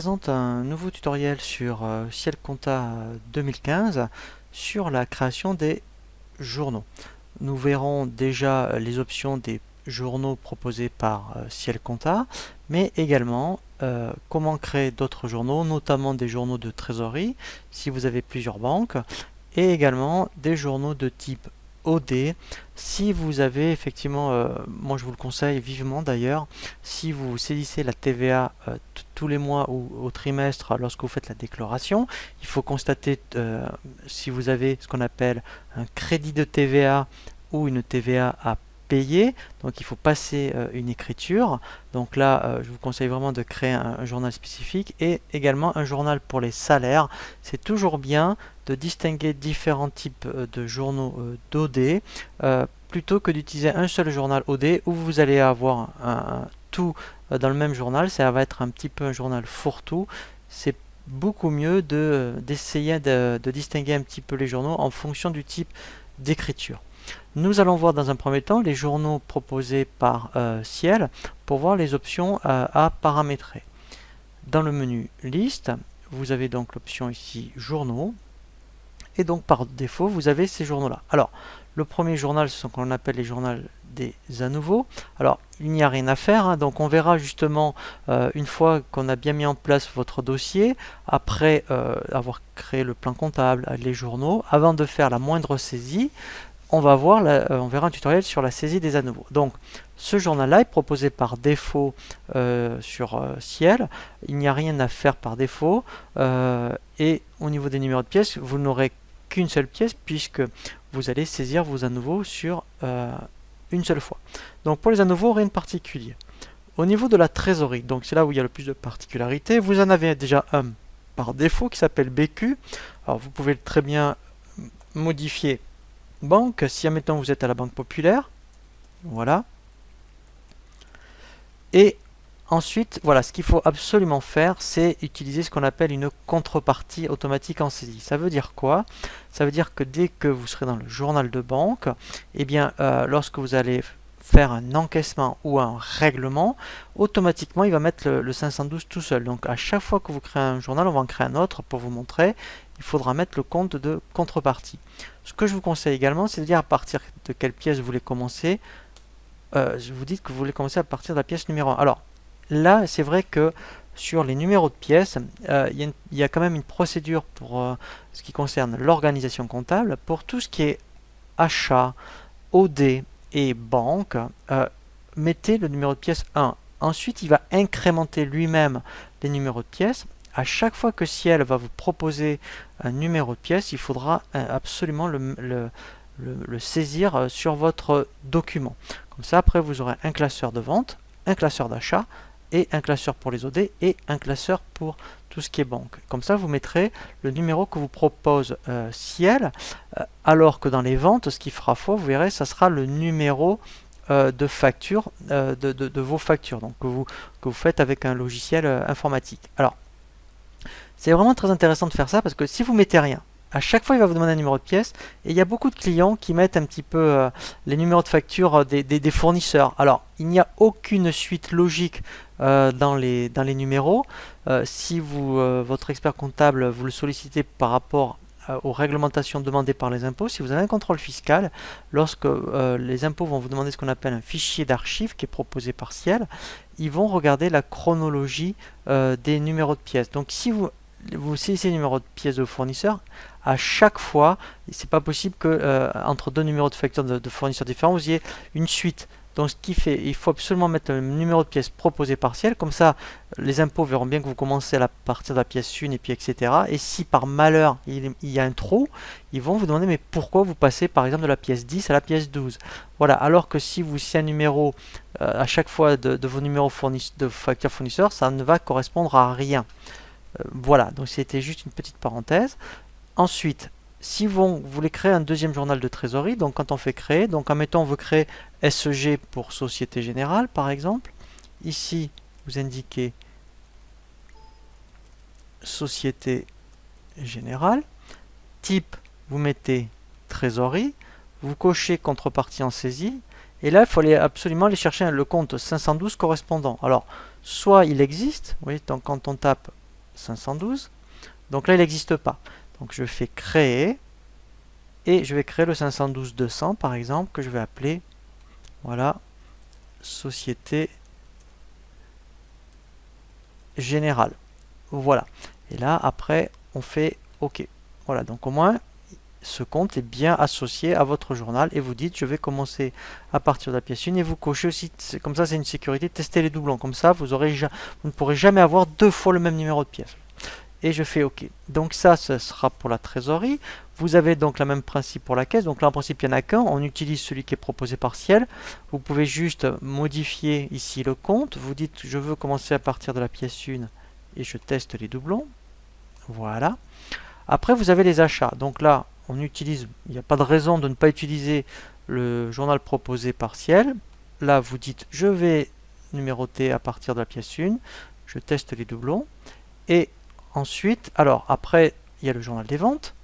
présente un nouveau tutoriel sur Ciel Compta 2015 sur la création des journaux. Nous verrons déjà les options des journaux proposés par Ciel Compta, mais également comment créer d'autres journaux, notamment des journaux de trésorerie si vous avez plusieurs banques, et également des journaux de type OD. Si vous avez effectivement, moi je vous le conseille vivement d'ailleurs, si vous saisissez la TVA tous les mois ou au trimestre lorsque vous faites la déclaration, il faut constater si vous avez ce qu'on appelle un crédit de TVA ou une TVA à payer. Donc il faut passer une écriture. Donc là, je vous conseille vraiment de créer un journal spécifique et également un journal pour les salaires. C'est toujours bien de distinguer différents types de journaux d'OD plutôt que d'utiliser un seul journal OD où vous allez avoir tout dans le même journal. Ça va être un petit peu un journal fourre-tout. C'est beaucoup mieux d'essayer de distinguer un petit peu les journaux en fonction du type d'écriture. Nous allons voir dans un premier temps les journaux proposés par Ciel pour voir les options à paramétrer. Dans le menu Liste, vous avez donc l'option ici Journaux. Et donc par défaut, vous avez ces journaux-là. Alors, le premier journal, ce sont ce qu'on appelle les journaux des à nouveau. Alors, il n'y a rien à faire, hein, donc on verra justement une fois qu'on a bien mis en place votre dossier, après avoir créé le plan comptable, les journaux, avant de faire la moindre saisie, on verra un tutoriel sur la saisie des à nouveau. Donc, ce journal-là est proposé par défaut sur Ciel. Il n'y a rien à faire par défaut. Et au niveau des numéros de pièces, vous n'aurez qu'une seule pièce puisque vous allez saisir vos à nouveau sur une seule fois. Donc, pour les à nouveau, rien de particulier. Au niveau de la trésorerie, donc c'est là où il y a le plus de particularités, vous en avez déjà un par défaut qui s'appelle BQ. Alors, vous pouvez très bien modifier banque, si admettons vous êtes à la Banque Populaire, voilà. Et ensuite, voilà, ce qu'il faut absolument faire, c'est utiliser ce qu'on appelle une contrepartie automatique en saisie. Ça veut dire quoi? Ça veut dire que dès que vous serez dans le journal de banque, eh bien, lorsque vous allez faire un encaissement ou un règlement, automatiquement il va mettre le 512 tout seul. Donc à chaque fois que vous créez un journal, on va en créer un autre pour vous montrer. Il faudra mettre le compte de contrepartie. Ce que je vous conseille également, c'est de dire à partir de quelle pièce vous voulez commencer. Vous dites que vous voulez commencer à partir de la pièce numéro 1. Alors là, c'est vrai que sur les numéros de pièces, il y a quand même une procédure pour ce qui concerne l'organisation comptable. Pour tout ce qui est achat, OD et banque, mettez le numéro de pièce 1. Ensuite, il va incrémenter lui-même les numéros de pièces. À chaque fois que Ciel va vous proposer un numéro de pièce, il faudra absolument le saisir sur votre document. Comme ça, après, vous aurez un classeur de vente, un classeur d'achat, et un classeur pour les OD, et un classeur pour tout ce qui est banque. Comme ça, vous mettrez le numéro que vous propose Ciel, alors que dans les ventes, ce qui fera foi, vous verrez, ça sera le numéro de facture, de vos factures, donc que vous faites avec un logiciel informatique. Alors, c'est vraiment très intéressant de faire ça parce que si vous mettez rien, à chaque fois il va vous demander un numéro de pièce et il y a beaucoup de clients qui mettent un petit peu les numéros de facture des fournisseurs. Alors il n'y a aucune suite logique dans les numéros. Si votre expert comptable vous le sollicitez par rapport aux réglementations demandées par les impôts, si vous avez un contrôle fiscal, lorsque les impôts vont vous demander ce qu'on appelle un fichier d'archives qui est proposé par Ciel, ils vont regarder la chronologie des numéros de pièces. Donc si vous saisissez le numéro de pièce de fournisseur, à chaque fois, c'est pas possible que entre deux numéros de facture de fournisseurs différents, vous ayez une suite. Donc ce qui fait, il faut absolument mettre le numéro de pièce proposé par Ciel, comme ça les impôts verront bien que vous commencez à partir de la pièce 1 et puis etc. Et si par malheur il y a un trou, ils vont vous demander mais pourquoi vous passez par exemple de la pièce 10 à la pièce 12. Voilà, alors que si vous c'est un numéro à chaque fois de vos numéros de facture fournisseur, ça ne va correspondre à rien. Voilà, donc c'était juste une petite parenthèse. Ensuite, si vous voulez créer un deuxième journal de trésorerie, donc quand on fait créer, donc admettons on veut créer SEG pour Société Générale par exemple, ici vous indiquez Société Générale, type vous mettez trésorerie, vous cochez contrepartie en saisie, et là il faut absolument aller chercher le compte 512 correspondant. Alors, soit il existe, oui, donc quand on tape 512. Donc là, il n'existe pas. Donc je fais créer et je vais créer le 512-200 par exemple que je vais appeler, voilà, Société Générale. Voilà. Et là, après, on fait OK. Voilà, donc au moins, ce compte est bien associé à votre journal et vous dites je vais commencer à partir de la pièce 1 et vous cochez aussi, comme ça c'est une sécurité, testez les doublons, comme ça vous ne pourrez jamais avoir deux fois le même numéro de pièce. Et je fais OK. Donc ça, ce sera pour la trésorerie. Vous avez donc le même principe pour la caisse. Donc là, en principe, il n'y en a qu'un. On utilise celui qui est proposé partiel. Vous pouvez juste modifier ici le compte. Vous dites je veux commencer à partir de la pièce 1 et je teste les doublons. Voilà. Après, vous avez les achats. Donc là, on utilise, il n'y a pas de raison de ne pas utiliser le journal proposé partiel. Là, vous dites je vais numéroter à partir de la pièce 1. Je teste les doublons. Et ensuite, alors après, il y a le journal des ventes.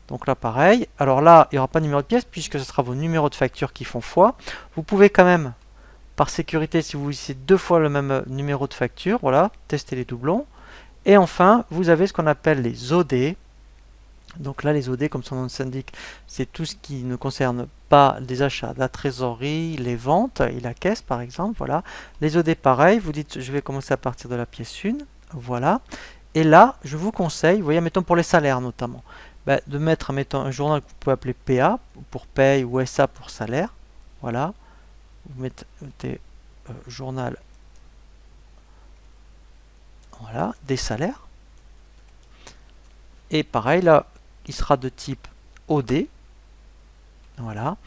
Donc là, pareil. Alors là, il n'y aura pas de numéro de pièce puisque ce sera vos numéros de facture qui font foi. Vous pouvez quand même, par sécurité, si vous utilisez deux fois le même numéro de facture, voilà, tester les doublons. Et enfin, vous avez ce qu'on appelle les OD. Donc là, les OD, comme son nom s'indique, c'est tout ce qui ne concerne pas les achats, la trésorerie, les ventes et la caisse, par exemple. Voilà. Les OD, pareil. Vous dites, je vais commencer à partir de la pièce 1. Voilà. Et là, je vous conseille, vous voyez, mettons pour les salaires notamment, de mettre, mettons, un journal que vous pouvez appeler PA pour paye ou SA pour salaire. Voilà. Vous mettez journal, voilà, des salaires. Et pareil, là, il sera de type OD. Voilà.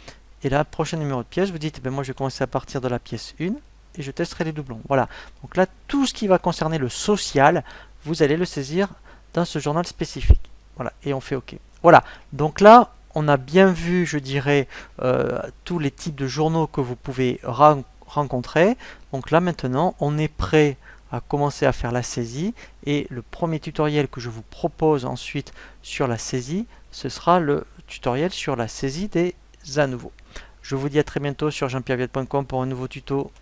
Et là, prochain numéro de pièce, vous dites, moi je vais commencer à partir de la pièce 1 et je testerai les doublons. Voilà. Donc là, tout ce qui va concerner le social, vous allez le saisir dans ce journal spécifique. Voilà, et on fait OK. Voilà, donc là, on a bien vu, je dirais, tous les types de journaux que vous pouvez rencontrer. Donc là, maintenant, on est prêt à commencer à faire la saisie. Et le premier tutoriel que je vous propose ensuite sur la saisie, ce sera le tutoriel sur la saisie des à nouveau. Je vous dis à très bientôt sur jeanpierreviette.com pour un nouveau tuto.